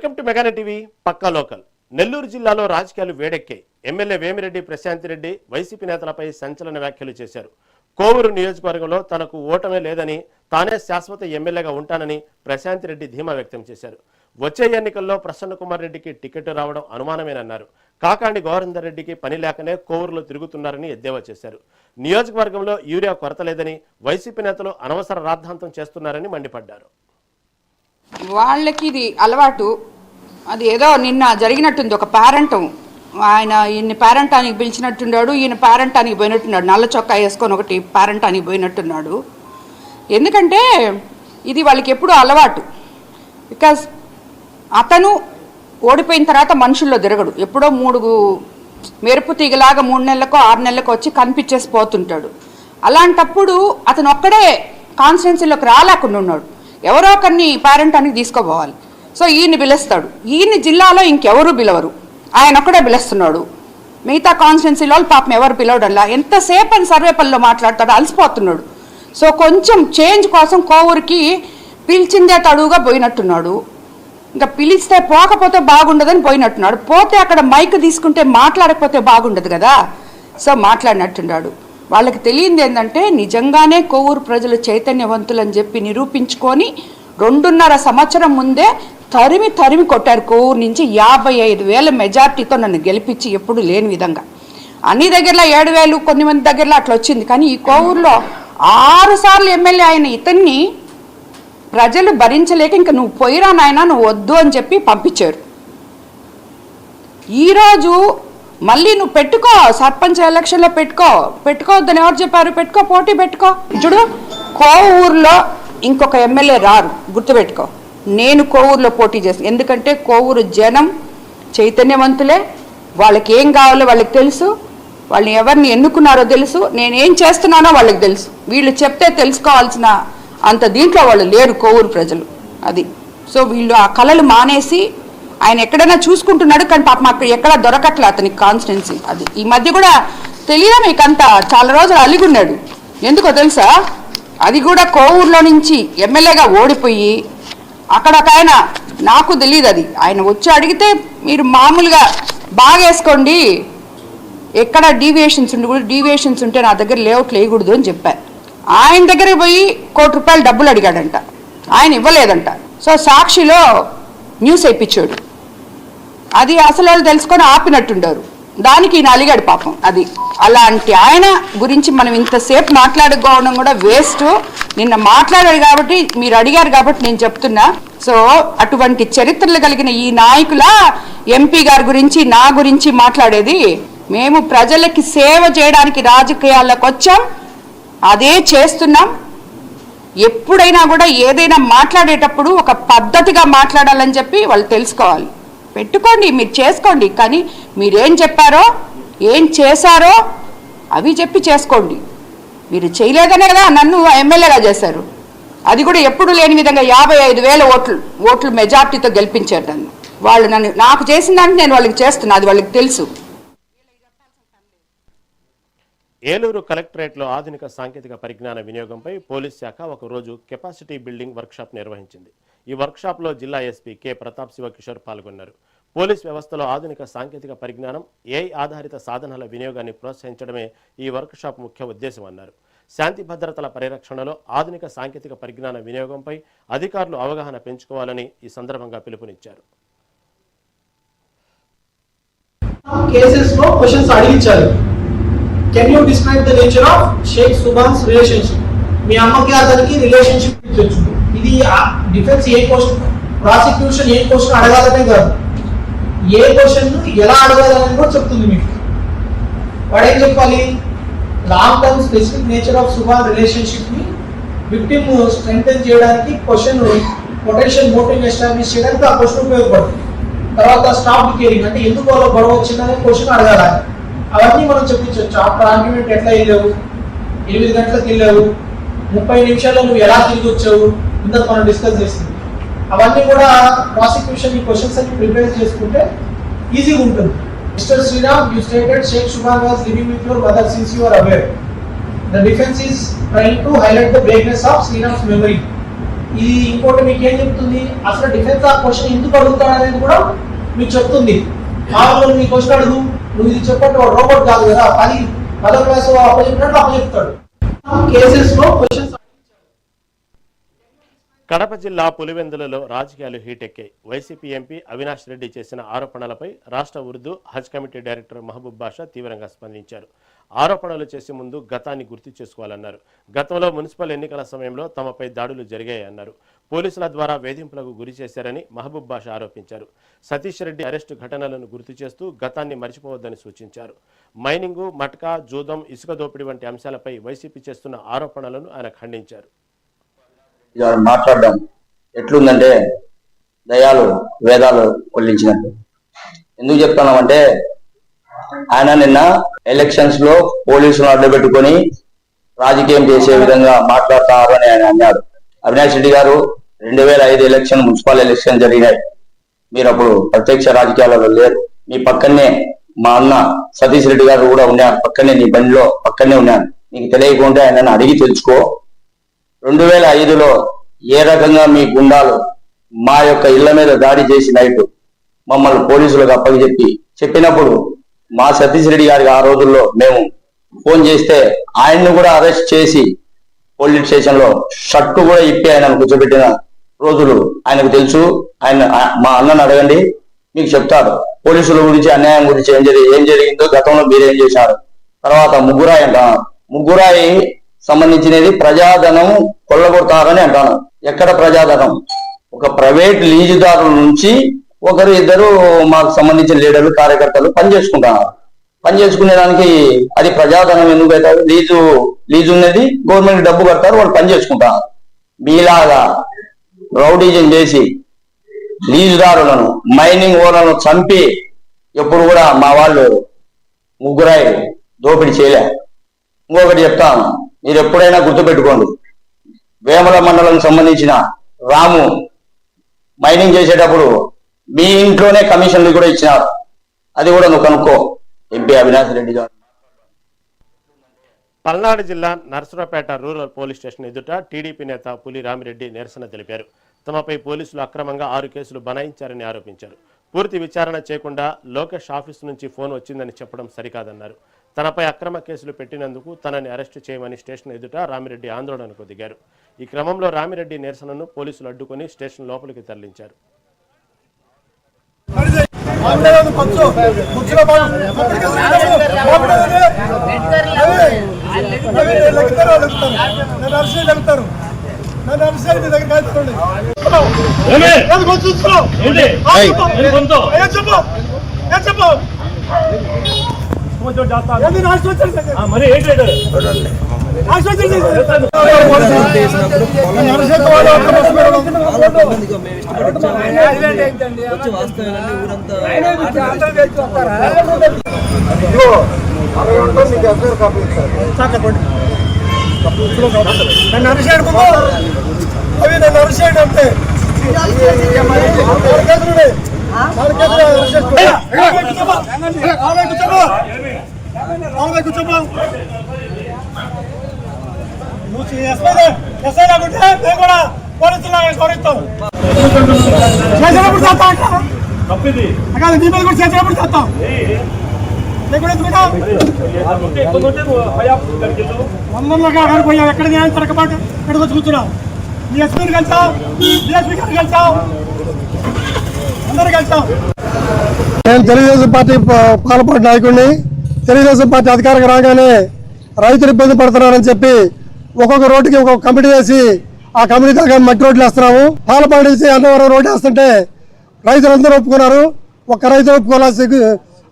Welcome to మెగానే TV pakka local. Nellore జిల్లాలో రాజకీయాలు వేడెక్కాయి. ఎమ్మెల్యే వేమిరెడ్డి ప్రశాంత్ రెడ్డి వైసీపీ నేతలపై సంచలన వ్యాఖ్యలు చేశారు. కోవూరు నియోజకవర్గంలో తనకు ఓటమే లేదని, తానే శాశ్వత ఎమ్మెల్యేగా ఉంటానని ప్రశాంత్ రెడ్డి ధీమా వ్యక్తం చేశారు. వచ్చే ఎన్నికల్లో ప్రసన్న కుమార్ రెడ్డికి టికెట్ రావడం అనుమానమేనన్నారు. కాకాండి గోవర్ధన్ రెడ్డికి పని లేకనే కోవూరులో తిరుగుతున్నారని ఎద్దేవా చేశారు. నియోజకవర్గంలో యూరియా కొరత లేదని, వైసీపీ నేతలు అనవసర రాద్ధాంతం చేస్తున్నారని మండిపడ్డారు. వాళ్ళకి ఇది అలవాటు. అది ఏదో నిన్న జరిగినట్టుంది. ఒక పేరెంటం ఆయన ఈయన పేరెంటానికి పిలిచినట్టున్నాడు, ఈయన పేరెంటానికి పోయినట్టున్నాడు. నల్ల చొక్కా వేసుకొని ఒకటి పేరెంటానికి పోయినట్టున్నాడు. ఎందుకంటే ఇది వాళ్ళకి ఎప్పుడూ అలవాటు. బికాజ్ అతను ఓడిపోయిన తర్వాత మనుషుల్లో తిరగడు. ఎప్పుడో మెరుపు తీగలాగా 3 నెలలకో 6 నెలలకో వచ్చి కనిపించేసి పోతుంటాడు. అలాంటప్పుడు అతను ఒక్కడే కాన్స్టిట్యున్సీలోకి రాలేకుండా ఉన్నాడు. ఎవరో ఒకరిని పేరెంటానికి తీసుకోపోవాలి. సో ఈయన్ని పిలుస్తాడు. ఈయన్ని జిల్లాలో ఇంకెవరు పిలవరు, ఆయన ఒక్కడే పిలుస్తున్నాడు. మిగతా కాన్స్టిట్యున్సీలో పాపం ఎవరు పిలవడంలా. ఎంతసేపు అని సర్వేపల్లిలో మాట్లాడతాడు, అలసిపోతున్నాడు. సో కొంచెం చేంజ్ కోసం కోవూరికి పిలిచిందే తడువుగా పోయినట్టున్నాడు. ఇంకా పిలిస్తే పోకపోతే బాగుండదని పోయినట్టున్నాడు. పోతే అక్కడ మైక్ తీసుకుంటే మాట్లాడకపోతే బాగుండదు కదా. సో మాట్లాడినట్టున్నాడు. వాళ్ళకి తెలియంది ఏంటంటే నిజంగానే కోవూరు ప్రజలు చైతన్యవంతులని చెప్పి నిరూపించుకొని 2.5 సంవత్సరం ముందే తరిమి కొట్టారు. కోవూరు నుంచి 55,000 మెజార్టీతో నన్ను గెలిపించి ఎప్పుడు లేని విధంగా. అన్ని దగ్గరలో 7,000, కొన్ని మంది దగ్గరలో అట్లా వచ్చింది. కానీ ఈ కోవూరులో 6 సార్లు ఎమ్మెల్యే అయిన ఇతన్ని ప్రజలు భరించలేక ఇంకా నువ్వు పోయిరా నాయనా, నువ్వు వద్దు అని చెప్పి పంపించారు. ఈరోజు మళ్ళీ నువ్వు పెట్టుకో, సర్పంచ్ ఎలక్షన్లో పెట్టుకోవద్దని ఎవరు చెప్పారు? పెట్టుకో, పోటీ పెట్టుకో. చూడు, కోవూరులో ఇంకొక ఎమ్మెల్యే రారు, గుర్తుపెట్టుకో. నేను కోవూరులో పోటీ చేస్తాను. ఎందుకంటే కోవూరు జనం చైతన్యవంతులే. వాళ్ళకి ఏం కావాలో వాళ్ళకి తెలుసు, వాళ్ళని ఎవరిని ఎన్నుకున్నారో తెలుసు, నేనేం చేస్తున్నానో వాళ్ళకి తెలుసు. వీళ్ళు చెప్తే తెలుసుకోవాల్సిన అంత దీంట్లో వాళ్ళు లేరు కోవూరు ప్రజలు. అది సో వీళ్ళు ఆ కళలు మానేసి ఆయన ఎక్కడైనా చూసుకుంటున్నాడు. కానీ పాపం అక్కడ ఎక్కడ దొరకట్లే అతనికి కాన్స్టిట్యున్సీ. అది ఈ మధ్య కూడా తెలియదా మీకంతా? చాలా రోజులు అలిగున్నాడు. ఎందుకో తెలుసా? అది కూడా కోవూరులో నుంచి ఎమ్మెల్యేగా ఓడిపోయి అక్కడ ఒక ఆయన, నాకు తెలియదు అది, ఆయన వచ్చి అడిగితే మీరు మామూలుగా బాగేసుకోండి, ఎక్కడ డీవియేషన్స్ ఉంటే నా దగ్గర లేఅవుట్ వేయకూడదు అని చెప్పారు. ఆయన దగ్గరికి పోయి ₹1 కోటి డబ్బులు అడిగాడంట, ఆయన ఇవ్వలేదంట. సో సాక్షిలో న్యూస్ వేయించాడు. అది అసలు వాళ్ళు తెలుసుకొని ఆపినట్టుండారు. దానికి ఈయన అలిగాడు పాపం. అది అలాంటి ఆయన గురించి మనం ఇంతసేపు మాట్లాడుకోవడం కూడా వేస్ట్. నిన్న మాట్లాడాడు కాబట్టి, మీరు అడిగారు కాబట్టి నేను చెప్తున్నా. సో అటువంటి చరిత్రలు కలిగిన ఈ నాయకుల ఎంపీ గారి గురించి, నా గురించి మాట్లాడేది? మేము ప్రజలకి సేవ చేయడానికి రాజకీయాల్లోకి వచ్చాం, అదే చేస్తున్నాం. ఎప్పుడైనా కూడా ఏదైనా మాట్లాడేటప్పుడు ఒక పద్ధతిగా మాట్లాడాలని చెప్పి వాళ్ళు తెలుసుకోవాలి. పెట్టుకోండి, మీరు చేసుకోండి, కానీ మీరేం చెప్పారో ఏం చేశారో అవి చెప్పి చేసుకోండి. మీరు చేయలేదనే కదా నన్ను ఎమ్మెల్యేగా చేశారు. అది కూడా ఎప్పుడు లేని విధంగా 55,000 ఓట్లు మెజార్టీతో గెలిపించారు నన్ను. వాళ్ళు నాకు చేసిన దానికి నేను వాళ్ళకి చేస్తున్నా, అది వాళ్ళకి తెలుసు. ఏలూరు కలెక్టరేట్లో ఆధునిక సాంకేతిక పరిజ్ఞాన వినియోగంపై పోలీస్ శాఖ ఒకరోజు కెపాసిటీ బిల్డింగ్ వర్క్షాప్ నిర్వహించింది. ఈ వర్క్షాప్లో జిల్లా ఎస్పీ కె ప్రతాప్ శివకిషోర్ పాల్గొన్నారు. పోలీస్ వ్యవస్థలో ఆధునిక సాంకేతిక పరిజ్ఞానం, ఏఐ ఆధారిత సాధనాల వినియోగాన్ని ప్రోత్సహించడమే ఈ వర్క్షాప్ ముఖ్య ఉద్దేశం అన్నారు. శాంతి భద్రతల పరిరక్షణలో ఆధునిక సాంకేతిక పరిజ్ఞాన వినియోగంపై అధికారులు అవగాహన పెంచుకోవాలని ఈ సందర్భంగా పిలుపునిచ్చారు. Can you describe the nature of Sheikh Subhan's relationship? మీ అమ్మకి అతనికి రిలేషన్షిప్ ఇచ్చొచ్చు. ఇది డిఫెన్స్ ఏ క్వశ్చన్, ప్రాసిక్యూషన్ ఏ క్వశ్చన్ అడగాలనే కాదు, ఏ క్వశ్చన్ ఎలా అడగాలని కూడా చెప్తుంది మీకు. వాడు ఏం చెప్పాలి? Long term specific nature of Subhan relationship ని విక్టిమ్ స్ట్రెంగ్థెన్ చేయడానికి క్వశ్చన్ పొటెన్షియల్ మోటివ్ ఎస్టాబ్లిష్ చేయడానికి ఆ క్వశ్చన్ ఉపయోగపడుతుంది. తర్వాత స్టాప్ కేరింగ్ అంటే ఎందుకు వాళ్ళ గొడవ వచ్చిందనే క్వశ్చన్ అడగాలి. అవన్నీ మనం చెప్పించవచ్చు. ఆఫ్టర్ ఆర్గ్యుమెంట్ ఎట్లా వెళ్ళావు, 8 గంటలకు వెళ్ళావు, 30 నిమిషాల్లో నువ్వు ఎలా తిరిగి వచ్చావు, ఇంతకు మనం డిస్కస్ చేస్తుంది. అవన్నీ కూడా ప్రాసిక్యూషన్ ఈ క్వశ్చన్స్ అన్ని ప్రిపేర్ చేసుకుంటే ఈజీగా ఉంటుంది. Mister Sriram, you stated Sheikh Subhan was living with your mother since you are aware. The defense is trying to highlight the vagueness of Sriram's memory. ఇది ఇంకోటి మీకు ఏం చెప్తుంది, అసలు డిఫెన్స్ ఆ క్వశ్చన్ ఎందుకు అడుగుతాడు అనేది కూడా మీకు చెప్తుంది. మామూలు నీ క్వశ్చన్ అడుగు, నువ్వు ఇది చెప్పండి, వాడు రోబోట్ కాదు కదా, 10వ క్లాస్ అప్పచెప్పినట్టు అప్పచెప్తాడు. కేసెస్ లో క్వశ్చన్స్. కడప జిల్లా పులివెందులలో రాజకీయాలు హీటెక్కాయి. వైసీపీ ఎంపీ అవినాష్ రెడ్డి చేసిన ఆరోపణలపై రాష్ట్ర ఉర్దూ హజ్ కమిటీ డైరెక్టర్ మహబూబ్ బాషా తీవ్రంగా స్పందించారు. ఆరోపణలు చేసే ముందు గతాన్ని గుర్తు చేసుకోవాలన్నారు. గతంలో మున్సిపల్ ఎన్నికల సమయంలో తమపై దాడులు జరిగాయన్నారు. పోలీసుల ద్వారా వేధింపులకు గురి చేశారని మహబూబ్ బాషా ఆరోపించారు. సతీష్ రెడ్డి అరెస్టు ఘటనలను గుర్తు చేస్తూ గతాన్ని మర్చిపోవద్దని సూచించారు. మైనింగు, మట్కా, జూదం, ఇసుక దోపిడీ వంటి అంశాలపై వైసీపీ చేస్తున్న ఆరోపణలను ఆయన ఖండించారు. మాట్లాడడం ఎట్లుందంటే దయాలు వేదాలు కొల్లించినట్టు. ఎందుకు చెప్తున్నామంటే ఆయన నిన్న ఎలక్షన్స్ లో పోలీసులను అడ్డుపెట్టుకొని రాజకీయం చేసే విధంగా మాట్లాడుతున్నారు అని ఆయన అన్నాడు. అవినాష్ రెడ్డి గారు 2005 ఎలక్షన్ మున్సిపల్ ఎలక్షన్ జరిగినాయి. మీరు అప్పుడు ప్రత్యక్ష రాజకీయాలలో లేరు. మీ పక్కనే మా అన్న సతీష్ రెడ్డి గారు కూడా ఉన్నారు, పక్కనే నీ బండిలో పక్కనే ఉన్నారు. నీకు తెలియకుండా ఆయన అడిగి తెలుసుకో. 2005లో ఏ రకంగా మీ గుండాలు మా యొక్క ఇళ్ల మీద దాడి చేసి నైట్ మమ్మల్ని పోలీసులకు చెప్పినప్పుడు మా సతీష్ రెడ్డి గారికి ఆ రోజుల్లో మేము ఫోన్ చేస్తే ఆయన్ని కూడా అరెస్ట్ చేసి పోలీస్ స్టేషన్ లో షర్టు కూడా ఇప్పి ఆయన కూర్చోబెట్టిన రోజులు ఆయనకు తెలుసు. ఆయన మా అన్నను అడగండి, మీకు చెప్తాడు పోలీసుల గురించి, అన్యాయం గురించి ఏం జరిగిందో, గతంలో మీరేం చేశారు. తర్వాత ముగ్గురాయి సంబంధించినది ప్రజాధనం కొల్లగొడతారని అంటాను. ఎక్కడ ప్రజాధనం? ఒక ప్రైవేట్ లీజుదారుల నుంచి ఒకరు ఇద్దరు మాకు సంబంధించిన లీడర్లు కార్యకర్తలు పనిచేసుకునే దానికి అది ప్రజాధనం ఎందుకు అవుతారు? లీజు ఉన్నది గవర్నమెంట్ డబ్బు కడతారు, వాళ్ళు పనిచేసుకుంటారు. మీలాగా రౌడీజం చేసి లీజుదారులను మైనింగ్ ఓనర్లను చంపి ఎప్పుడు కూడా మా వాళ్ళు ముగ్గురాయి దోపిడీ చేయలే. ఇంకొకటి చెప్తాను, మీరు ఎప్పుడైనా గుర్తుపెట్టుకోండి, వేముల మండలం సంబంధించిన రాము మైనింగ్ చేసేటప్పుడు మీ ఇంట్లోనే కమిషన్లు కూడా ఇచ్చినారు. అది కూడా నువ్వు కనుక్కో. ఎంపీ అవినాష్ రెడ్డి గారు. పల్నాడు జిల్లా నర్సరావుపేట రూరల్ పోలీస్ స్టేషన్ ఎదుట టీడీపీ నేత పులి రామిరెడ్డి నిరసన తెలిపారు. తమపై పోలీసులు అక్రమంగా 6 కేసులు బనాయించారని ఆరోపించారు. పూర్తి విచారణ చేయకుండా లోకేష్ ఆఫీసు నుంచి ఫోన్ వచ్చిందని చెప్పడం సరికాదన్నారు. తనపై అక్రమ కేసులు పెట్టినందుకు తనని అరెస్టు చేయమని స్టేషన్ ఎదుట రామిరెడ్డి ఆందోళనకు దిగారు. ఈ క్రమంలో రామిరెడ్డి నిరసనను పోలీసులు అడ్డుకొని స్టేషన్ లోపలికి తరలించారు. మరి నన్ను అరిసేడు అవి నన్ను అరిసేడు అంటే ఎస్ఐ లేకుంటే మేము కూడా పోలీసులు గౌరవిస్తాం. చేసినప్పుడు చేస్తాం, కాదు నీ మీద కూడా చేసినప్పుడు చేస్తాం. పోయాం ఎక్కడ న్యాయం తిరగబాటు ఇక్కడికి వచ్చి కూర్చున్నాం. మీ ఎస్పీని కలిసాం, డిఎస్పీ గారిని కలిసాం, అందరూ కలిసాం. నేను తెలుగుదేశం పార్టీ పాలపాటి నాయకుడిని. తెలుగుదేశం పార్టీ అధికారంగా రాగానే రైతులు ఇబ్బంది పడుతున్నారని చెప్పి ఒక్కొక్క రోడ్డుకి ఒక్కొక్క కమిటీ వేసి ఆ కమిటీ దాకా మట్టి రోడ్లు వేస్తున్నాము. పాలపాటి నుంచి అన్నవరం రోడ్డు వేస్తుంటే రైతులందరూ ఒప్పుకున్నారు. ఒక్క రైతు ఒప్పుకోవాలి.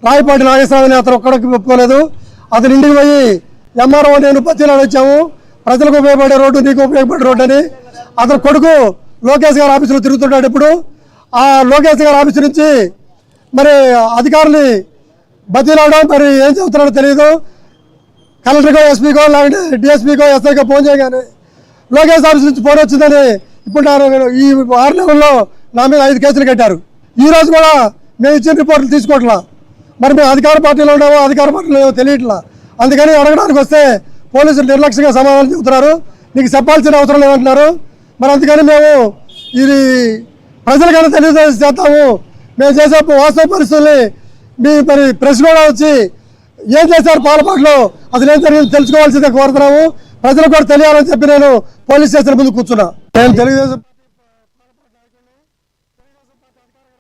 రాయపాటి నాగేశ్వరరావు అతను ఒక్కడికి ఒప్పుకోలేదు. అతను ఇంటికి పోయి ఎంఆర్ఓ నేను పత్తినాడు వచ్చాము, ప్రజలకు ఉపయోగపడే రోడ్డు, నీకు ఉపయోగపడే రోడ్డు అని. అతని కొడుకు లోకేష్ గారి ఆఫీసులో తిరుగుతున్నాడు. ఇప్పుడు ఆ లోకేష్ గారి ఆఫీసు నుంచి మరి అధికారులు బతిలాడడం, మరి ఏం చెబుతున్నాడో తెలియదు. కలెక్టర్కో ఎస్పీకో లేదంటే డిఎస్పీకో ఎస్ఐకో ఫోన్ చేయగానే లోకేష్ ఆఫీస్ నుంచి ఫోన్ వచ్చిందని ఇప్పుడు ఈ 6 నెలల్లో నా మీద 5 కేసులు కట్టారు. ఈ రోజు కూడా మేము ఇచ్చిన రిపోర్టులు తీసుకోవట్లా. మరి మేము అధికార పార్టీలో ఉన్నామో అధికార పార్టీలో తెలియట్లా. అందుకని అడగడానికి వస్తే పోలీసులు నిర్లక్ష్యంగా సమాధానం చెబుతున్నారు. నీకు చెప్పాల్సిన అవసరం లేదంటున్నారు. మరి అందుకని మేము ఇది ప్రజలకైనా తెలియజేస్తాము. మేము చేసే వాస్తవ పరిస్థితుల్ని మీ మరి ప్రెస్ కూడా వచ్చి ఏం చేశారు పాలపాట్లో అసలు ఏం జరిగింది తెలుసుకోవాల్సిందే కోరుతున్నాము. ప్రజలకు కూడా తెలియాలని చెప్పి నేను పోలీస్ స్టేషన్ ముందు కూర్చున్నా. నేను తెలుగుదేశం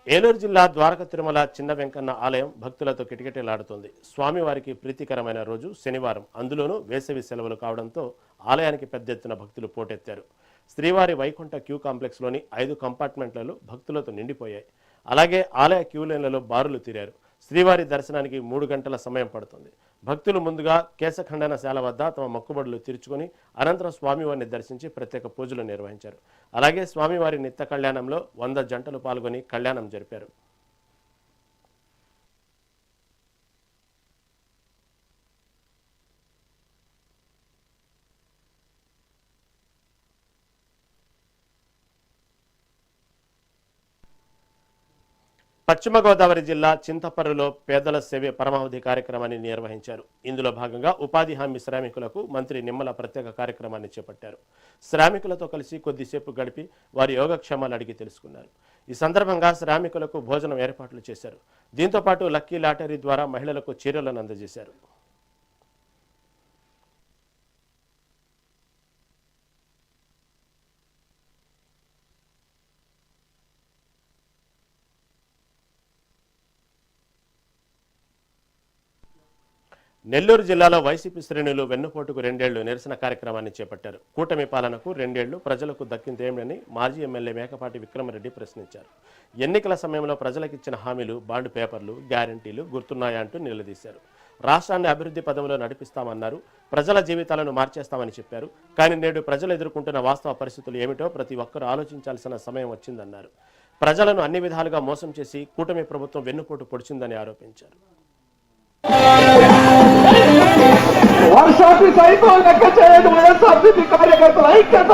ఏలూరు జిల్లా ద్వారక తిరుమల చిన్న వెంకన్న ఆలయం భక్తులతో కిటకిటలాడుతోంది. స్వామివారికి ప్రీతికరమైన రోజు శనివారం, అందులోనూ వేసవి సెలవులు కావడంతో ఆలయానికి పెద్ద ఎత్తున భక్తులు పోటెత్తారు. శ్రీవారి వైకుంఠ క్యూ కాంప్లెక్స్లోని 5 కంపార్ట్మెంట్లలో భక్తులతో నిండిపోయాయి. అలాగే ఆలయ క్యూ లైన్లలో బారులు తీరారు. శ్రీవారి దర్శనానికి 3 గంటల సమయం పడుతుంది. భక్తులు ముందుగా కేశఖండనశాల వద్ద తమ మొక్కుబడులు తీర్చుకొని అనంతరం స్వామివారిని దర్శించి ప్రత్యేక పూజలు నిర్వహించారు. అలాగే స్వామివారి నిత్య కళ్యాణంలో 100 జంటలు పాల్గొని కళ్యాణం జరిపారు. పశ్చిమ గోదావరి జిల్లా చింతపర్రులో పేదల సేవే పరమావధి కార్యక్రమాన్ని నిర్వహించారు. ఇందులో భాగంగా ఉపాధి హామీ శ్రామికులకు మంత్రి నిమ్మల ప్రత్యేక కార్యక్రమాన్ని చేపట్టారు. శ్రామికులతో కలిసి కొద్దిసేపు గడిపి వారి యోగక్షేమాలు అడిగి తెలుసుకున్నారు. ఈ సందర్భంగా శ్రామికులకు భోజనం ఏర్పాట్లు చేశారు. దీంతో పాటు లక్కీ లాటరీ ద్వారా మహిళలకు చీరలను అందజేశారు. నెల్లూరు జిల్లాలో వైసీపీ శ్రేణులు వెన్నుపోటుకు 2 ఏళ్లు నిరసన కార్యక్రమాన్ని చేపట్టారు. కూటమి పాలనకు 2 ఏళ్లు ప్రజలకు దక్కిందేమని మాజీ ఎమ్మెల్యే మేకపాటి విక్రమరెడ్డి ప్రశ్నించారు. ఎన్నికల సమయంలో ప్రజలకిచ్చిన హామీలు, బాండ్ పేపర్లు, గ్యారంటీలు గుర్తున్నాయా అంటూ నిలదీశారు. రాష్ట్రాన్ని అభివృద్ధి పదంలో నడిపిస్తామన్నారు. ప్రజల జీవితాలను మార్చేస్తామని చెప్పారు. కానీ నేడు ప్రజలు ఎదుర్కొంటున్న వాస్తవ పరిస్థితులు ఏమిటో ప్రతి ఒక్కరూ ఆలోచించాల్సిన సమయం వచ్చిందన్నారు. ప్రజలను అన్ని విధాలుగా మోసం చేసి కూటమి ప్రభుత్వం వెన్నుపోటు పొడిచిందని ఆరోపించారు. వర్షాన్ని సైతం లెక్క చేయదు వైఎస్ఆర్సీపీ కార్యకర్తల ఐక్యత.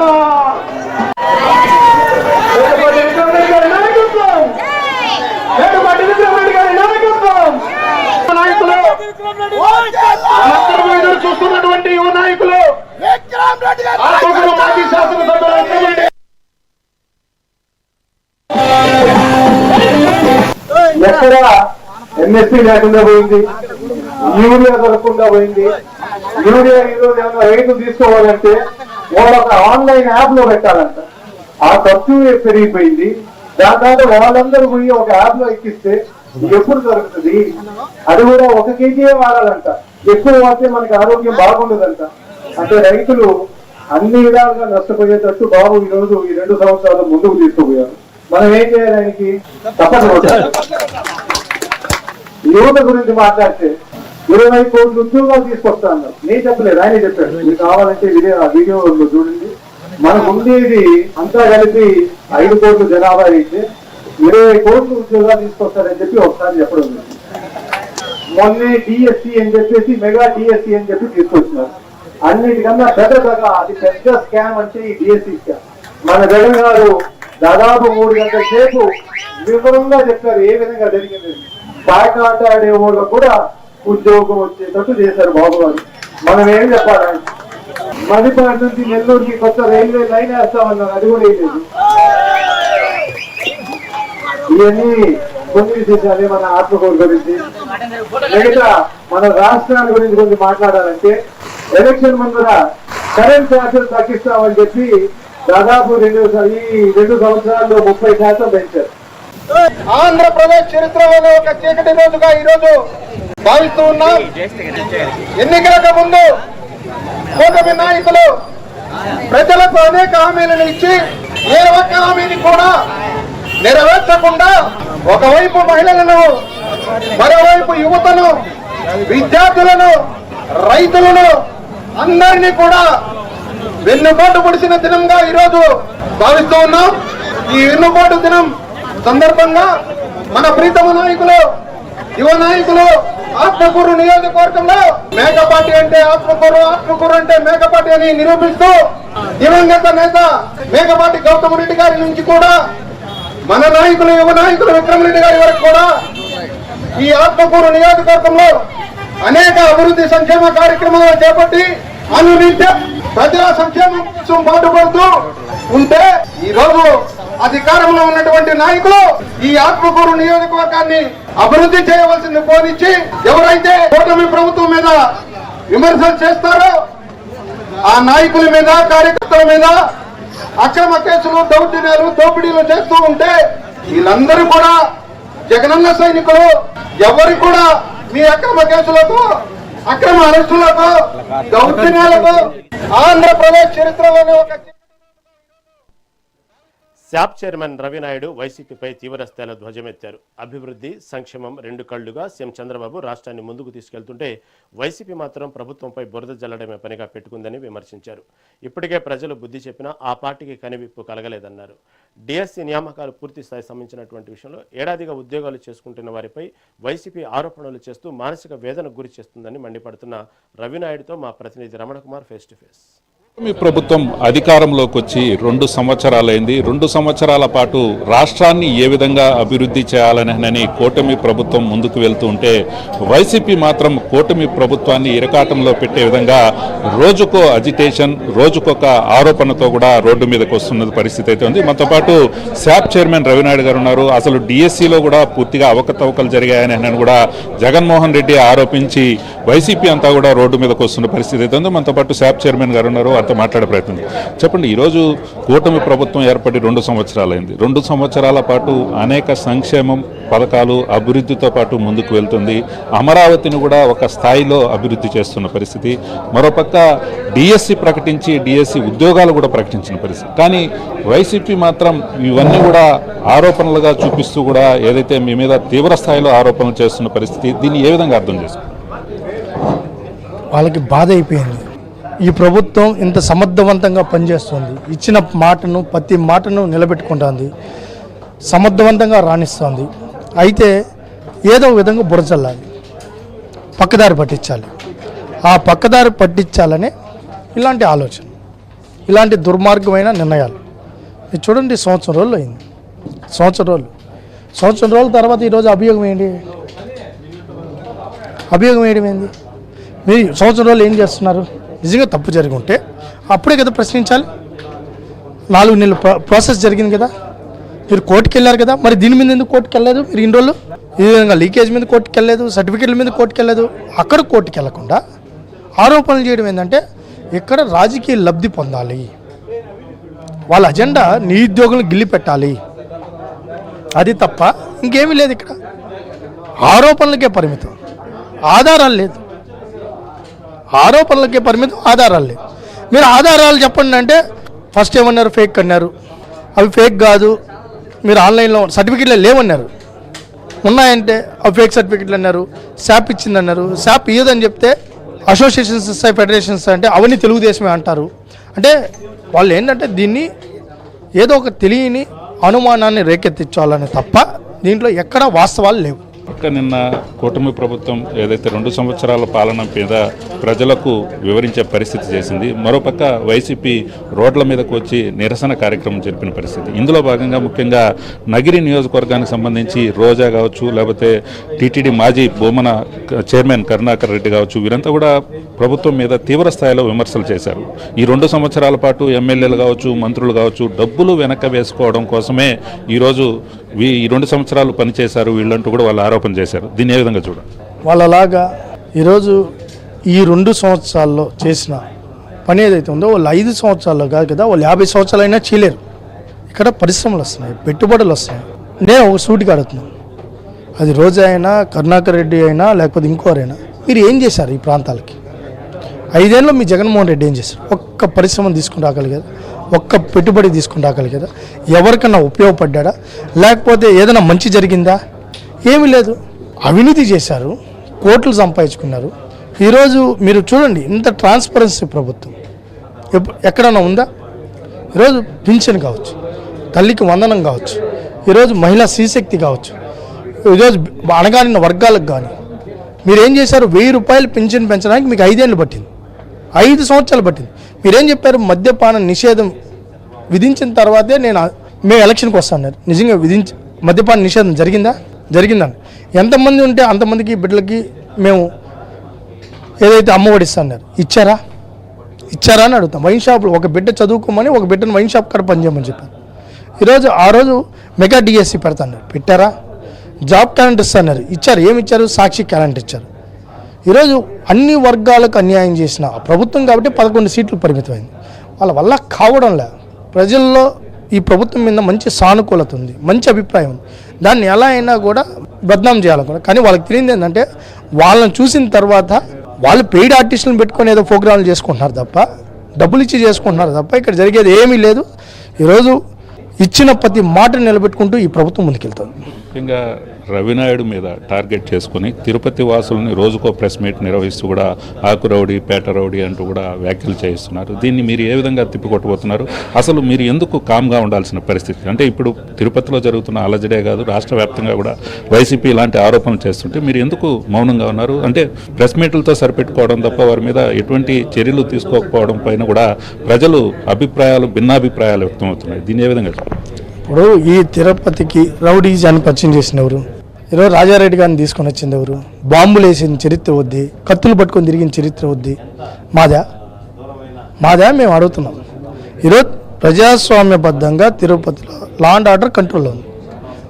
చూస్తున్నటువంటి యువ నాయకులు మాజీ శాసనసభ్యులు ఎక్కడ ఎంఎస్పీ లేకుండా పోయింది, యూరియా దొరకకుండా పోయింది. యూరియా ఈరోజు ఏమైనా రైతు తీసుకోవాలంటే వాళ్ళొక ఆన్లైన్ యాప్ లో పెట్టాలంట. ఆ ఖర్చు పెరిగిపోయింది. దాని తర్వాత వాళ్ళందరూ పోయి ఒక యాప్ లో ఎక్కిస్తే ఎప్పుడు దొరుకుతుంది? అది కూడా 1 కేజీయే వాడాలంట. ఎక్కువ వాడితే మనకి ఆరోగ్యం బాగుండదంట. అంటే రైతులు అన్ని విధాలుగా నష్టపోయేటట్టు బాబు ఈరోజు ఈ 2 సంవత్సరాలు ముందుకు తీసుకుపోయారు. మనం ఏం చేయడానికి తప్పదు. యువత గురించి మాట్లాడితే 20 కోట్ల ఉద్యోగాలు తీసుకొస్తా అన్నారు. నేను చెప్పలేదు, ఆయన చెప్పాడు. మీరు కావాలంటే వీడియో చూడండి. మనకు ఉండేది అంతా కలిపి 5 కోట్ల జనాభా అయితే 20 కోట్ల ఉద్యోగాలు తీసుకొస్తారని చెప్పి ఒకసారి చెప్పడం. మొన్నే డిఎస్సి అని చెప్పేసి మెగా డిఎస్సి అని చెప్పి తీసుకొచ్చినారు. అన్నిటికన్నా అది పెద్ద స్కామ్ అంటే ఈ డిఎస్సి స్కామ్. మన జగన్ గారు దాదాపు 3 గంటల సేపు వివరంగా చెప్పారు ఏ విధంగా జరిగింది. బాట ఆడే వాళ్ళకు కూడా ఉద్యోగం వచ్చేటట్టు చేశారు బాబు గారు. మనం ఏం చెప్పాలి? మదిపాటి నుంచి నెల్లూరుకి కొత్త రైల్వే లైన్ వేస్తామన్నారు, అది కూడా వేయలేదు. ఇవన్నీ కొన్ని విశేషాలే మన ఆత్మకూరు గురించి. మిగతా మన రాష్ట్రాల గురించి కొంచెం మాట్లాడాలంటే ఎలక్షన్ ముందర కరెంట్ ఛార్జీలు తగ్గిస్తామని చెప్పి దాదాపు 2 సంవత్సరాల్లో 30% పెంచారు. ఆంధ్రప్రదేశ్ చరిత్రలోనే ఒక చీకటి రోజుగా ఈ రోజు భావిస్తూ ఉన్నాం. ఎన్నికలకు ముందు కూటమి నాయకులు ప్రజలకు అనేక హామీలను ఇచ్చి ఏ ఒక్క హామీని కూడా నెరవేర్చకుండా ఒకవైపు మహిళలను, మరోవైపు యువతను, విద్యార్థులను, రైతులను అందరినీ కూడా వెన్నుపోటు పొడిచిన దినంగా ఈరోజు భావిస్తూ ఉన్నాం. ఈ వెన్నుపోటు దినం సందర్భంగా మన ప్రీతమ నాయకులు, యువ నాయకులు ఆత్మకూరు నియోజకవర్గంలో మేకపాటి అంటే ఆత్మకూరు, ఆత్మకూరు అంటే మేకపాటి అని నిరూపిస్తూ దివంగత నేత మేకపాటి గౌతమ్ రెడ్డి గారి నుంచి కూడా మన నాయకులు, యువ నాయకులు విక్రమరెడ్డి గారి వరకు కూడా ఈ ఆత్మకూరు నియోజకవర్గంలో అనేక అభివృద్ధి సంక్షేమ కార్యక్రమాలు చేపట్టి అనునిత్యం ప్రజా సంక్షేమం కోసం పాటుపడుతూ ఉంటే ఈ రోజు అధికారంలో ఉన్నటువంటి నాయకులు ఈ ఆత్మకూరు నియోజకవర్గాన్ని అభివృద్ధి చేయవలసింది పోనిచ్చి ఎవరైతే కూటమి ప్రభుత్వం మీద విమర్శలు చేస్తారో ఆ నాయకుల మీద కార్యకర్తల మీద అక్రమ కేసులు దౌర్జన్యాలు దోపిడీలు చేస్తూ ఉంటే వీళ్ళందరూ కూడా జగనన్న సైనికులు. ఎవరు కూడా మీ అక్రమ కేసులకు అక్రమ అరెస్టులకు దౌర్జన్యాలకు ఆంధ్రప్రదేశ్ చరిత్రలోనే ఒక శాప్ చైర్మన్ రవినాయుడు వైసీపీపై తీవ్రస్థాయిలో ధ్వజమెత్తారు. అభివృద్ధి సంక్షేమం రెండు కళ్లుగా సీఎం చంద్రబాబు రాష్ట్రాన్ని ముందుకు తీసుకెళ్తుంటే వైసీపీ మాత్రం ప్రభుత్వంపై బురద జల్లడమే పనిగా పెట్టుకుందని విమర్శించారు. ఇప్పటికే ప్రజలు బుద్ధి చెప్పినా ఆ పార్టీకి కనివిప్పు కలగలేదన్నారు. డిఎస్సి నియామకాలు పూర్తి స్థాయి సంబంధించినటువంటి విషయంలో ఏడాదిగా ఉద్యోగాలు చేసుకుంటున్న వారిపై వైసీపీ ఆరోపణలు చేస్తూ మానసిక వేదనకు గురి చేస్తుందని మండిపడుతున్న రవినాయుడుతో మా ప్రతినిధి Ramana Kumar face to face. మీ ప్రభుత్వం అధికారంలోకి వచ్చి 2 సంవత్సరాలైంది. 2 సంవత్సరాల పాటు రాష్ట్రాన్ని ఏ విధంగా అభివృద్ధి చేయాలని కూటమి ప్రభుత్వం ముందుకు వెళ్తూ ఉంటే వైసీపీ మాత్రం కూటమి ప్రభుత్వాన్ని ఇరకాటంలో పెట్టే విధంగా రోజుకో అజిటేషన్, రోజుకొక ఆరోపణతో కూడా రోడ్డు మీదకి వస్తున్న పరిస్థితి అయితే ఉంది. మనతో పాటు శాప్ చైర్మన్ రవినాయుడు గారు ఉన్నారు. అసలు డిఎస్సిలో కూడా పూర్తిగా అవకతవకలు జరిగాయని కూడా జగన్మోహన్ రెడ్డి ఆరోపించి వైసీపీ అంతా కూడా రోడ్డు మీదకి వస్తున్న పరిస్థితి అయితే ఉంది. మనతో పాటు శాప్ చైర్మన్ గారు ఉన్నారు. మాట్లాడే ప్రయత్నం చెప్పండి. ఈరోజు కూటమి ప్రభుత్వం ఏర్పడి 2 సంవత్సరాలైంది. 2 సంవత్సరాల పాటు అనేక సంక్షేమం పథకాలు అభివృద్ధితో పాటు ముందుకు వెళ్తుంది. అమరావతిని కూడా ఒక స్థాయిలో అభివృద్ధి చేస్తున్న పరిస్థితి. మరోపక్క డిఎస్సి ప్రకటించి డిఎస్సి ఉద్యోగాలు కూడా ప్రకటించిన పరిస్థితి. కానీ వైసీపీ మాత్రం ఇవన్నీ కూడా ఆరోపణలుగా చూపిస్తూ కూడా ఏదైతే మీ మీద తీవ్ర స్థాయిలో ఆరోపణలు చేస్తున్న పరిస్థితి, దీన్ని ఏ విధంగా అర్థం చేసుకుంటారు? వాళ్ళకి బాధ అయిపోయింది. ఈ ప్రభుత్వం ఇంత సమర్థవంతంగా పనిచేస్తుంది. ఇచ్చిన మాటను ప్రతి మాటను నిలబెట్టుకుంటుంది, సమర్థవంతంగా రాణిస్తుంది. అయితే ఏదో విధంగా బురజల్లాలి, పక్కదారి పట్టించాలి. ఆ పక్కదారి పట్టించాలనే ఇలాంటి ఆలోచన, ఇలాంటి దుర్మార్గమైన నిర్ణయాలు. మీరు చూడండి, సంవత్సరం రోజులు అయింది. సంవత్సరం రోజుల తర్వాత ఈరోజు అభియోగం ఏంటి? అభియోగం ఏంటి? మీరు సంవత్సరం రోజులు ఏం చేస్తున్నారు? నిజంగా తప్పు జరిగి ఉంటే అప్పుడే కదా ప్రశ్నించాలి. 4 నెలల ప్రాసెస్ జరిగింది కదా, మీరు కోర్టుకు వెళ్ళారు కదా. మరి దీని మీద ఎందుకు కోర్టుకు వెళ్ళలేదు? మీరు ఇన్ని రోజులు ఈ విధంగా లీకేజ్ మీద కోర్టుకు వెళ్ళలేదు, సర్టిఫికెట్ల మీద కోర్టుకు వెళ్ళలేదు. అక్కడ కోర్టుకు వెళ్లకుండా ఆరోపణలు చేయడం ఏంటంటే ఇక్కడ రాజకీయ లబ్ధి పొందాలి, వాళ్ళ అజెండా నిరుద్యోగులను గిల్లి పెట్టాలి. అది తప్ప ఇంకేమీ లేదు. ఇక్కడ ఆరోపణలకే పరిమితం, ఆధారాలు లేదు. ఆరోపణలకే పరిమితం, ఆధారాలు లేవు. మీరు ఆధారాలు చెప్పండి అంటే ఫస్ట్ ఏమన్నారు? ఫేక్ అన్నారు. అవి ఫేక్ కాదు, మీరు ఆన్లైన్లో సర్టిఫికెట్లు లేవన్నారు. ఉన్నాయంటే అవి ఫేక్ సర్టిఫికెట్లు అన్నారు. శాప్ ఇచ్చిందన్నారు. శాప్ ఇయ్యదని చెప్తే అసోసియేషన్స్, ఫెడరేషన్స్ అంటే అవన్నీ తెలుగుదేశమే అంటారు. అంటే వాళ్ళు ఏంటంటే దీన్ని ఏదో ఒక తెలియని అనుమానాన్ని రేకెత్తించాలని తప్ప దీంట్లో ఎక్కడ వాస్తవాలు లేవు. నిన్న కూటమి ప్రభుత్వం ఏదైతే 2 సంవత్సరాల పాలన మీద ప్రజలకు వివరించే పరిస్థితి చేసింది. మరోపక్క వైసీపీ రోడ్ల మీదకు వచ్చి నిరసన కార్యక్రమం జరిపిన పరిస్థితి. ఇందులో భాగంగా ముఖ్యంగా నగిరి నియోజకవర్గానికి సంబంధించి రోజా కావచ్చు, లేకపోతే టీటీడీ మాజీ బొమ్మన చైర్మన్ కరుణాకర్ రెడ్డి కావచ్చు, వీరంతా కూడా ప్రభుత్వం మీద తీవ్ర స్థాయిలో విమర్శలు చేశారు. ఈ 2 సంవత్సరాల పాటు ఎమ్మెల్యేలు కావచ్చు, మంత్రులు కావచ్చు, డబ్బులు వెనక వేసుకోవడం కోసమే ఈరోజు ఈ 2 సంవత్సరాలు పనిచేశారు వీళ్ళంటూ కూడా వాళ్ళు ఆరోపణ చేశారు. దీన్ని ఏ విధంగా చూడాలి? వాళ్ళలాగా ఈరోజు ఈ 2 సంవత్సరాల్లో చేసిన పని ఏదైతే ఉందో వాళ్ళు 5 సంవత్సరాల్లో కాదు కదా, వాళ్ళు 50 సంవత్సరాలైనా చేయలేరు. ఇక్కడ పరిశ్రమలు వస్తున్నాయి, పెట్టుబడులు వస్తున్నాయి. నేను ఒక సూటిగా అడుగుతున్నాను, అది రోజా అయినా, కరుణాకర్ రెడ్డి అయినా, లేకపోతే ఇంకోరైనా, మీరు ఏం చేశారు ఈ ప్రాంతాలకి? 5 ఏళ్ళలో మీ జగన్మోహన్ రెడ్డి ఏం చేశారు? ఒక్క పరిశ్రమను తీసుకుని రాగలిగారు, ఒక్క పెట్టుబడి తీసుకుని రాగలిగారా? ఎవరికన్నా ఉపయోగపడ్డా? లేకపోతే ఏదైనా మంచి జరిగిందా? ఏమీ లేదు. అవినీతి చేశారు, కోట్లు సంపాదించుకున్నారు. ఈరోజు మీరు చూడండి, ఇంత ట్రాన్స్పరెన్సీ ప్రభుత్వం ఎక్కడన్నా ఉందా? ఈరోజు పింఛన్ కావచ్చు, తల్లికి వందనం కావచ్చు, ఈరోజు మహిళా శ్రీశక్తి కావచ్చు, ఈరోజు అణగారిన వర్గాలకు కానీ మీరేం చేశారు? 1000 రూపాయలు పింఛన్ పెంచడానికి మీకు 5 ఏళ్ళు పట్టింది, 5 సంవత్సరాలు పట్టింది. మీరేం చెప్పారు? మద్యపాన నిషేధం విధించిన తర్వాతే మేము ఎలక్షన్కి వస్తాను. నిజంగా మద్యపాన నిషేధం జరిగిందండి. ఎంతమంది ఉంటే అంతమందికి బిడ్డలకి మేము ఏదైతే అమ్మఒడి ఇస్తున్నారు, ఇచ్చారా? ఇచ్చారా అని అడుగుతాం. వైన్ షాపులు ఒక బిడ్డ చదువుకోమని ఒక బిడ్డను వైన్ షాప్ కాడ పనిచేయమని చెప్పారు. ఆ రోజు మెగా డిఎస్సి పెడతాన్నారు, పెట్టారా? జాబ్ క్యాలెండర్ ఇస్తున్నారు, ఇచ్చారు. ఏమి ఇచ్చారు? సాక్షి క్యాలెండర్ ఇచ్చారు. ఈరోజు అన్ని వర్గాలకు అన్యాయం చేసిన ప్రభుత్వం కాబట్టి 11 సీట్లు పరిమితమైంది. వాళ్ళ వల్ల కావడంలే. ప్రజల్లో ఈ ప్రభుత్వం మీద మంచి సానుకూలత ఉంది, మంచి అభిప్రాయం ఉంది. దాన్ని ఎలా అయినా కూడా బద్నాం చేయాలనుకున్నారు. కానీ వాళ్ళకి తెలియదు ఏంటంటే వాళ్ళని చూసిన తర్వాత వాళ్ళు పెయిడ్ ఆర్టిస్టులను పెట్టుకొని ఏదో ప్రోగ్రాంలు చేసుకుంటున్నారు తప్ప, డబ్బులు ఇచ్చి చేసుకుంటున్నారు తప్ప ఇక్కడ జరిగేది ఏమీ లేదు. ఈరోజు ఇచ్చిన ప్రతి మాటను నిలబెట్టుకుంటూ ఈ ప్రభుత్వం ముందుకెళ్తుంది. ముఖ్యంగా రవినాయుడు మీద టార్గెట్ చేసుకుని తిరుపతి వాసులని రోజుకో ప్రెస్ మీట్ నిర్వహిస్తూ కూడా ఆకురౌడి, పేట రౌడీ అంటూ కూడా వ్యాఖ్యలు చేయిస్తున్నారు. దీన్ని మీరు ఏ విధంగా తిప్పికొట్టబోతున్నారు? అసలు మీరు ఎందుకు కామ్గా ఉండాల్సిన పరిస్థితి? అంటే ఇప్పుడు తిరుపతిలో జరుగుతున్న అలజడే కాదు, రాష్ట్ర వ్యాప్తంగా కూడా వైసీపీ ఇలాంటి ఆరోపణలు చేస్తుంటే మీరు ఎందుకు మౌనంగా ఉన్నారు? అంటే ప్రెస్ మీట్లతో సరిపెట్టుకోవడం తప్ప వారి మీద ఎటువంటి చర్యలు తీసుకోకపోవడం పైన కూడా ప్రజలు భిన్నాభిప్రాయాలు వ్యక్తమవుతున్నాయి. దీన్ని ఏ విధంగా? ఇప్పుడు ఈ తిరుపతికి రౌడీజాన్ని పరిచయం చేసిన ఎవరు? ఈరోజు రాజారెడ్డి గారిని తీసుకొని వచ్చింది ఎవరు? బాంబులు వేసిన చరిత్ర వద్ది, కత్తులు పట్టుకొని తిరిగిన చరిత్ర వద్ది. మాదా మేము అడుగుతున్నాం. ఈరోజు ప్రజాస్వామ్యబద్ధంగా తిరుపతిలో లా అండ్ ఆర్డర్ కంట్రోల్లో ఉంది.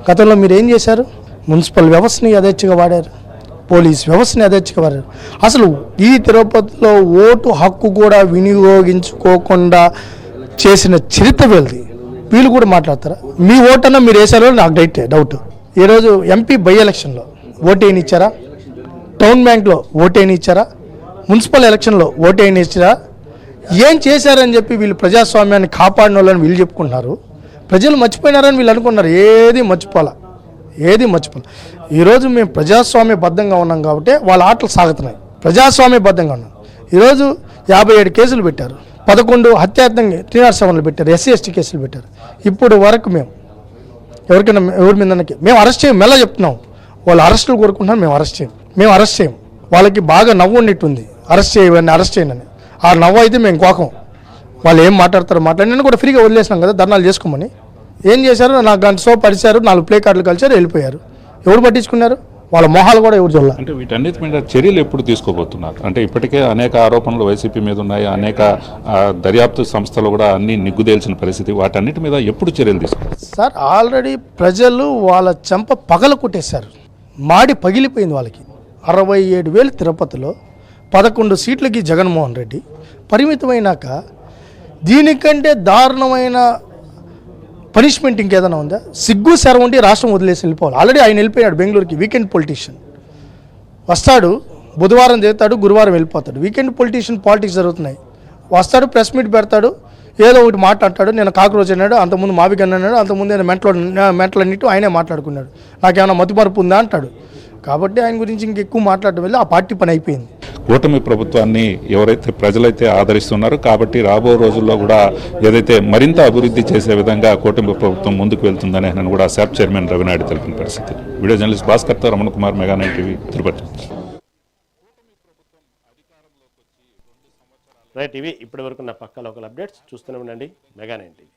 గతంలో మీరు ఏం చేశారు? మున్సిపల్ వ్యవస్థని యథేచ్ఛగా వాడారు, పోలీస్ వ్యవస్థని యథేచ్ఛగా వాడారు. అసలు ఈ తిరుపతిలో ఓటు హక్కు కూడా వినియోగించుకోకుండా చేసిన చరిత్ర వీళ్ళది. వీళ్ళు కూడా మాట్లాడతారా? మీ ఓటన్నా మీరు వేసారో నాకు డౌట్. ఈరోజు ఎంపీ బై ఎలక్షన్లో ఓటేని ఇచ్చారా? టౌన్ బ్యాంక్లో ఓటేని ఇచ్చారా? మున్సిపల్ ఎలక్షన్లో ఓటేని ఇచ్చారా? ఏం చేశారని చెప్పి వీళ్ళు ప్రజాస్వామ్యాన్ని కాపాడిన వాళ్ళని వీళ్ళు చెప్పుకుంటున్నారు. ప్రజలు మర్చిపోయినారని వీళ్ళు అనుకున్నారు. ఏది మర్చిపోలే. ఈరోజు మేము ప్రజాస్వామ్యబద్ధంగా ఉన్నాం కాబట్టి వాళ్ళ ఆటలు సాగుతున్నాయి. ప్రజాస్వామ్యబద్ధంగా ఉన్నాం. ఈరోజు 57 కేసులు పెట్టారు, 11 హత్యాత్మకంగా 307 పెట్టారు, SC ST కేసులు పెట్టారు. ఇప్పుడు వరకు మేము ఎవరి మీద మేము అరెస్ట్ చేయం. మెల్ల చెప్తున్నాం, వాళ్ళు అరెస్టులు కోరుకుంటున్నారు, మేము అరెస్ట్ చేయం. వాళ్ళకి బాగా నవ్వు ఉన్నట్టుంది, అరెస్ట్ చేయండి. ఆ నవ్వు అయితే మేము కోకం. వాళ్ళు ఏం మాట్లాడతారో మాట్లాడి కూడా ఫ్రీగా వదిలేసినాం కదా ధర్నాలు చేసుకోమని. ఏం చేశారు? నాకు గంట సో పరిచారు, 4 ప్లే కార్డులు కలిసారు, వెళ్ళిపోయారు. ఎవరు పట్టించుకున్నారు? వాళ్ళ మొహాలు కూడా ఎవరు చూడాలి. అంటే వీటన్నిటి మీద చర్యలు ఎప్పుడు తీసుకోబోతున్నారు? అంటే ఇప్పటికే అనేక ఆరోపణలు వైసీపీ మీద ఉన్నాయి, అనేక దర్యాప్తు సంస్థలు కూడా అన్ని నిగ్గుదేల్చిన పరిస్థితి. వాటన్నిటి మీద ఎప్పుడు చర్యలు తీసుకుంటారు? సార్, ఆల్రెడీ ప్రజలు వాళ్ళ చెంప పగల కొట్టేశారు, మాడి పగిలిపోయింది వాళ్ళకి. 67,000 తిరుపతిలో 11 సీట్లకి జగన్మోహన్ రెడ్డి పరిమితమైనాక దీనికంటే దారుణమైన పనిష్మెంట్ ఇంకేదైనా ఉందా? సిగ్గు శరం ఉంటే రాష్ట్రం వదిలేసి వెళ్ళిపోవాలి. ఆల్రెడీ ఆయన వెళ్ళిపోయాడు బెంగళూరుకి. వీకెండ్ పొలిటీషియన్ వస్తాడు, బుధవారం చేస్తాడు, గురువారం వెళ్ళిపోతాడు. వీకెండ్ పొలిటీషియన్ పాలిటిక్స్ జరుగుతున్నాయి. వస్తాడు, ప్రెస్ మీట్ పెడతాడు, ఏదో ఒకటి మాట్లాడతాడు. నేను కాక్రోచ్ అన్నాడు, అంతకుముందు మావిగన్ అన్నాడు, అంతకుముందు ఆయన మెంటలన్నిటి ఆయనే మాట్లాడుకున్నాడు. నాకేమైనా మతిమరుపు ఉందా అంటాడు. కాబట్టి ఆయన గురించి ఇంకెక్కువ మాట్లాడడం వల్ల ఆ పార్టీ పని అయిపోయింది. కూటమి ప్రభుత్వాన్ని ఎవరైతే ప్రజలైతే ఆదరిస్తున్నారో కాబట్టి రాబో రోజుల్లో కూడా ఏదైతే మరింత అభివృద్ధి చేసే విధంగా కూటమి ప్రభుత్వం ముందుకు వెళ్తుందని ఆయన కూడా SAP చైర్మన్ రవినాయుడు తెలిపిన పరిస్థితి. వీడియో జర్నలిస్ట్ భాస్కర్తో Ramana Kumar, mega 9 TV, Tirupati. Right, ఇవి ఇప్పటి వరకు నా పక్క లోకల్ అప్డేట్స్. చూస్తూనే ఉండండి మెగా 9 TV.